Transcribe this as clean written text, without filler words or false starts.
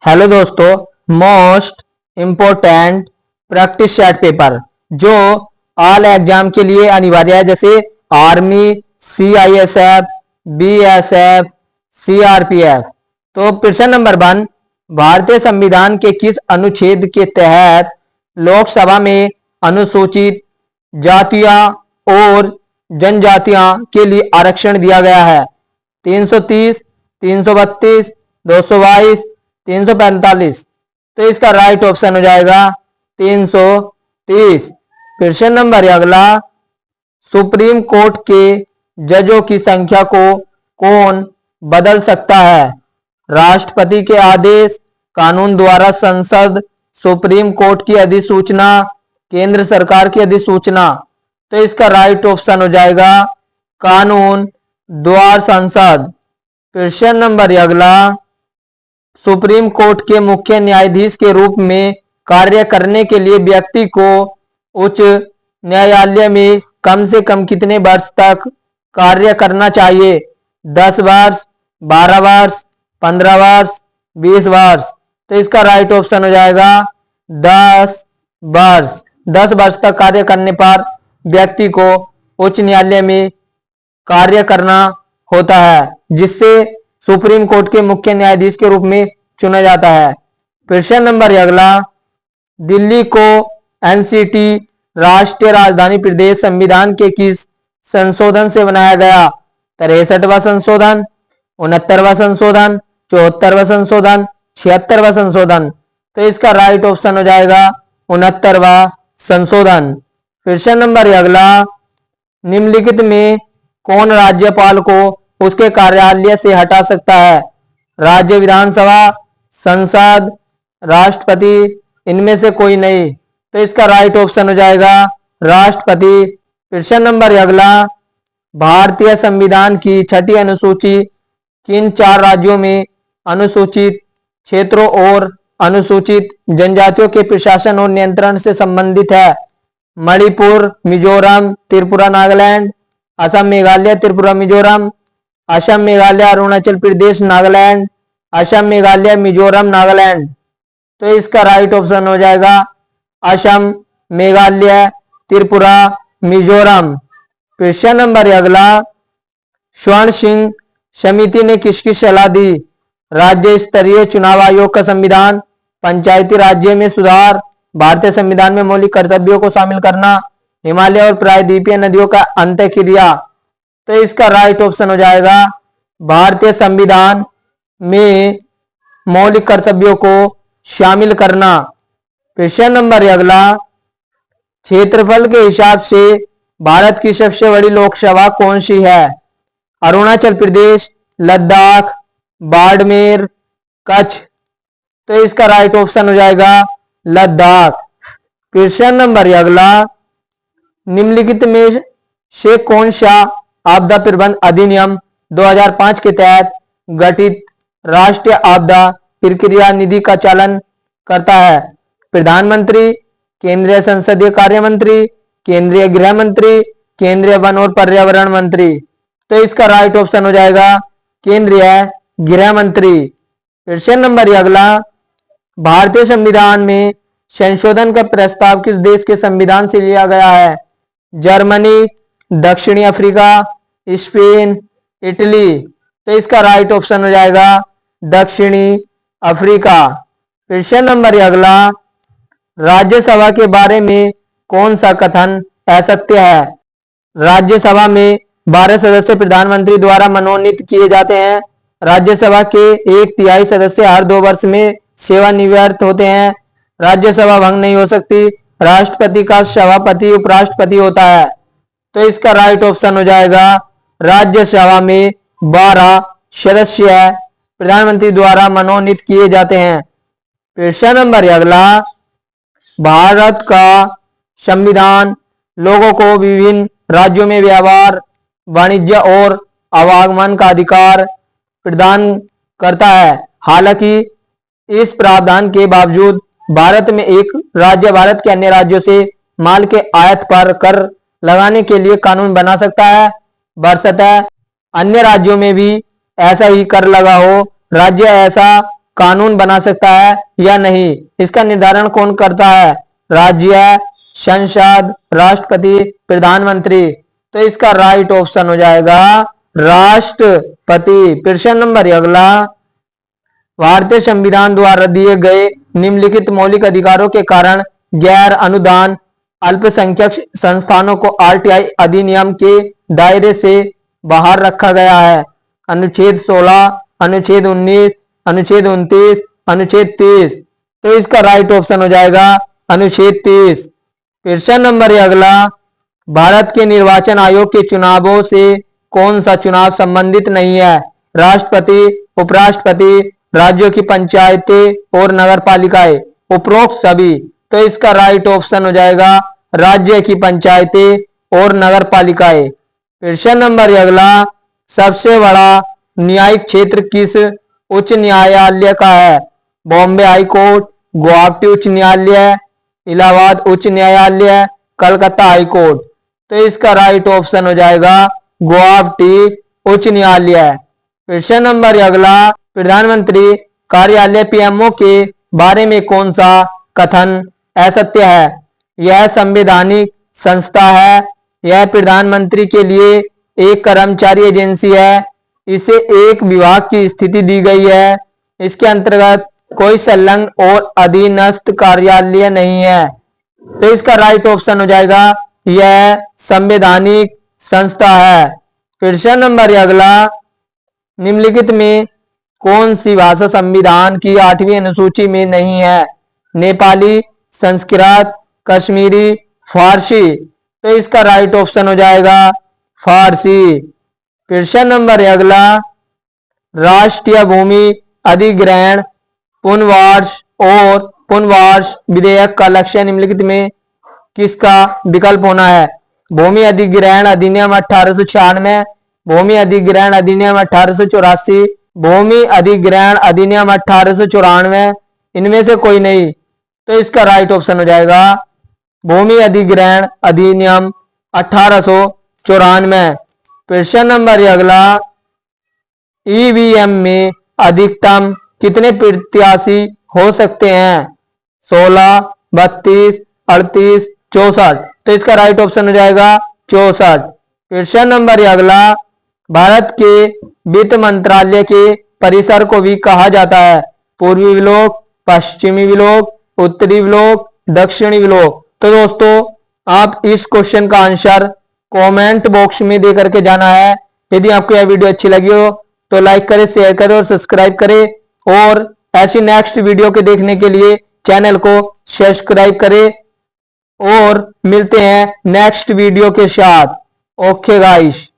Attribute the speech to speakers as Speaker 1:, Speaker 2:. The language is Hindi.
Speaker 1: हेलो दोस्तों, most important practice set paper जो ऑल एग्जाम के लिए अनिवार्य है, जैसे आर्मी, सीआईएसएफ, बीएसएफ, सीआरपीएफ। तो प्रश्न नंबर 1, भारतीय संविधान के किस अनुच्छेद के तहत लोकसभा में अनुसूचित जातियां और जनजातियां के लिए आरक्षण दिया गया है? 330, 332, 222, 345। तो इसका राइट ऑप्शन हो जाएगा 330। प्रश्न नंबर अगला, सुप्रीम कोर्ट के जजों की संख्या को कौन बदल सकता है? राष्ट्रपति के आदेश, कानून द्वारा, संसद, सुप्रीम कोर्ट की अधिसूचना, केंद्र सरकार की अधिसूचना। तो इसका राइट ऑप्शन हो जाएगा कानून द्वारा, संसद। प्रश्न नंबर अगला, सुप्रीम कोर्ट के मुख्य न्यायाधीश के रूप में कार्य करने के लिए व्यक्ति को उच्च न्यायालय में कम से कम कितने वर्ष तक कार्य करना चाहिए? 10 वर्ष, 12 वर्ष, 15 वर्ष, 20 वर्ष। तो इसका राइट ऑप्शन हो जाएगा 10 वर्ष। 10 वर्ष तक कार्य करने पर व्यक्ति को उच्च न्यायालय में कार्य करना होता है, जिससे सुप्रीम कोर्ट के मुख्य न्यायाधीश के रूप में चुना जाता है। प्रश्न नंबर अगला, दिल्ली को एनसीटी राष्ट्रीय राजधानी प्रदेश संविधान के किस संशोधन से बनाया गया? 63वां संशोधन, 69वां संशोधन, 74वां संशोधन, 76वां संशोधन। तो इसका राइट ऑप्शन हो जाएगा 69वां संशोधन। प्रश्न नंबर अगला, निम्नलिखित में कौन राज्यपाल को उसके कार्यालय से हटा सकता है? राज्य विधानसभा, संसद, राष्ट्रपति, इनमें से कोई नहीं। तो इसका राइट ऑप्शन हो जाएगा राष्ट्रपति। प्रश्न नंबर अगला, भारतीय संविधान की छठी अनुसूची किन 4 राज्यों में अनुसूचित क्षेत्रों और अनुसूचित जनजातियों के प्रशासन और नियंत्रण से संबंधित है? मणिपुर, मिजोरम, त्रिपुरा, नागालैंड, असम, मेघालय, त्रिपुरा, मिजोरम, असम, मेघालय, अरुणाचल प्रदेश, नागालैंड, असम, मेघालय, मिजोरम, नागालैंड। तो इसका राइट ऑप्शन हो जाएगा असम, मेघालय, त्रिपुरा, मिजोरम। प्रश्न नंबर अगला, स्वर्ण सिंह समिति ने किसकी सलाह दी? राज्य स्तरीय चुनाव आयोग का संविधान, पंचायती राज्य में सुधार, भारतीय संविधान में मौलिक कर्तव्यों को शामिल करना, हिमालय और प्रायद्वीपीय नदियों का अंतःक्रिया। तो इसका राइट ऑप्शन हो जाएगा भारतीय संविधान में मौलिक कर्तव्यों को शामिल करना। प्रश्न नंबर अगला, क्षेत्रफल के हिसाब से भारत की सबसे बड़ी लोकसभा कौन सी है? अरुणाचल प्रदेश, लद्दाख, बाड़मेर, कच्छ। तो इसका राइट ऑप्शन हो जाएगा लद्दाख। प्रश्न नंबर अगला, निम्नलिखित में से कौन सा आपदा प्रबंधन अधिनियम 2005 के तहत गठित राष्ट्रीय आपदा प्रक्रिया निधि का चालन करता है? प्रधानमंत्री, केंद्रीय संसदीय कार्य मंत्री, केंद्रीय गृह मंत्री, केंद्रीय वन और पर्यावरण मंत्री। तो इसका राइट ऑप्शन हो जाएगा केंद्रीय गृह मंत्री। प्रश्न नंबर अगला, भारतीय संविधान में संशोधन का प्रस्ताव किस देश के संविधान से लिया गया है? जर्मनी, दक्षिणी अफ्रीका, स्पेन, इटली। तो इसका राइट ऑप्शन हो जाएगा दक्षिणी अफ्रीका। प्रश्न नंबर अगला, राज्यसभा के बारे में कौन सा कथन असत्य है? राज्यसभा में 12 सदस्य प्रधानमंत्री द्वारा मनोनीत किए जाते हैं। राज्यसभा के 1/3 सदस्य हर 2 वर्ष में सेवानिवृत्त होते हैं। राज्यसभा भंग नहीं हो सकती। राष्ट्रपति का सभापति उपराष्ट्रपति होता है। तो इसका राइट ऑप्शन हो जाएगा राज्यसभा में 12 सदस्य प्रधानमंत्री द्वारा मनोनीत किए जाते हैं। प्रश्न नंबर अगला, भारत का संविधान लोगों को विभिन्न राज्यों में व्यापार, वाणिज्य और आवागमन का अधिकार प्रदान करता है। हालांकि इस प्रावधान के बावजूद भारत में एक राज्य भारत के अन्य राज्यों से माल के आयात पर कर लगाने के लिए कानून बना सकता है, बशर्ते अन्य राज्यों में भी ऐसा ही कर लगा हो। राज्य ऐसा कानून बना सकता है या नहीं? इसका निर्धारण कौन करता है? राज्य, संसद, राष्ट्रपति, प्रधानमंत्री। तो इसका राइट ऑप्शन हो जाएगा राष्ट्रपति। प्रश्न नंबर अगला, भारतीय संविधान द्वारा दिए गए निम्नलिखित मौलिक अधिकारों के कारण गैर अनुदान अल्पसंख्यक संस्थानों को आरटीआई अधिनियम के दायरे से बाहर रखा गया है। अनुच्छेद 16, अनुच्छेद 19, अनुच्छेद 29, अनुच्छेद 30। तो इसका राइट ऑप्शन हो जाएगा अनुच्छेद 30। प्रश्न नंबर अगला, भारत के निर्वाचन आयोग के चुनावों से कौन सा चुनाव संबंधित नहीं है? राष्ट्रपति, उपराष्ट्रपति, राज्यों की पंचायतें और नगर पालिकाएं, उपरोक्त सभी। तो इसका राइट ऑप्शन हो जाएगा राज्य की पंचायतें और नगर पालिकाएं। प्रश्न नंबर अगला, सबसे बड़ा न्यायिक क्षेत्र किस उच्च न्यायालय का है? बॉम्बे हाई कोर्ट, गुवाहाटी उच्च न्यायालय, इलाहाबाद उच्च न्यायालय, कलकत्ता हाई कोर्ट। तो इसका राइट ऑप्शन हो जाएगा गुवाहाटी उच्च न्यायालय। प्रश्न नंबर अगला, प्रधानमंत्री कार्यालय पीएमओ के बारे में कौन सा कथन असत्य है? यह संवैधानिक संस्था है, यह प्रधानमंत्री के लिए एक कर्मचारी एजेंसी है, इसे एक विभाग की स्थिति दी गई है, इसके अंतर्गत कोई संलग्न और अधीनस्थ कार्यालय नहीं है। तो इसका राइट ऑप्शन हो जाएगा यह संवैधानिक संस्था है। प्रश्न नंबर अगला, निम्नलिखित में कौन सी भाषा संविधान की 8वीं अनुसूची में नहीं है? नेपाली, संस्कृत, कश्मीरी, फारसी। तो इसका राइट ऑप्शन हो जाएगा फारसी। प्रश्न नंबर अगला, राष्ट्रीय भूमि अधिग्रहण पुनर्वास और पुनर्वास विधेयक का लक्ष्य निम्नलिखित में किसका विकल्प होना है? भूमि अधिग्रहण अधिनियम 1896, भूमि अधिग्रहण अधिनियम 1884, भूमि अधिग्रहण अधिनियम 1894। इनमें से कोई नहीं। तो इसका राइट ऑप्शन हो जाएगा भूमि अधिग्रहण अधिनियम 1894। प्रश्न नंबर अगला, ईवीएम में अधिकतम कितने प्रत्याशी हो सकते हैं? 16, 32, 38, 64। तो इसका राइट ऑप्शन हो जाएगा 64। प्रश्न नंबर अगला, भारत के वित्त मंत्रालय के परिसर को भी कहा जाता है पूर्वी ब्लॉक, पश्चिमी ब्लॉक, उत्तरी ब्लॉक, दक्षिणी ब्लॉक। तो दोस्तों आप इस क्वेश्चन का आंसर कमेंट बॉक्स में दे करके जाना है। यदि आपको यह वीडियो अच्छी लगी हो तो लाइक करें, शेयर करें और सब्सक्राइब करें और ऐसी नेक्स्ट वीडियो के देखने के लिए चैनल को सब्सक्राइब करें और मिलते हैं नेक्स्ट वीडियो के साथ। Okay guys.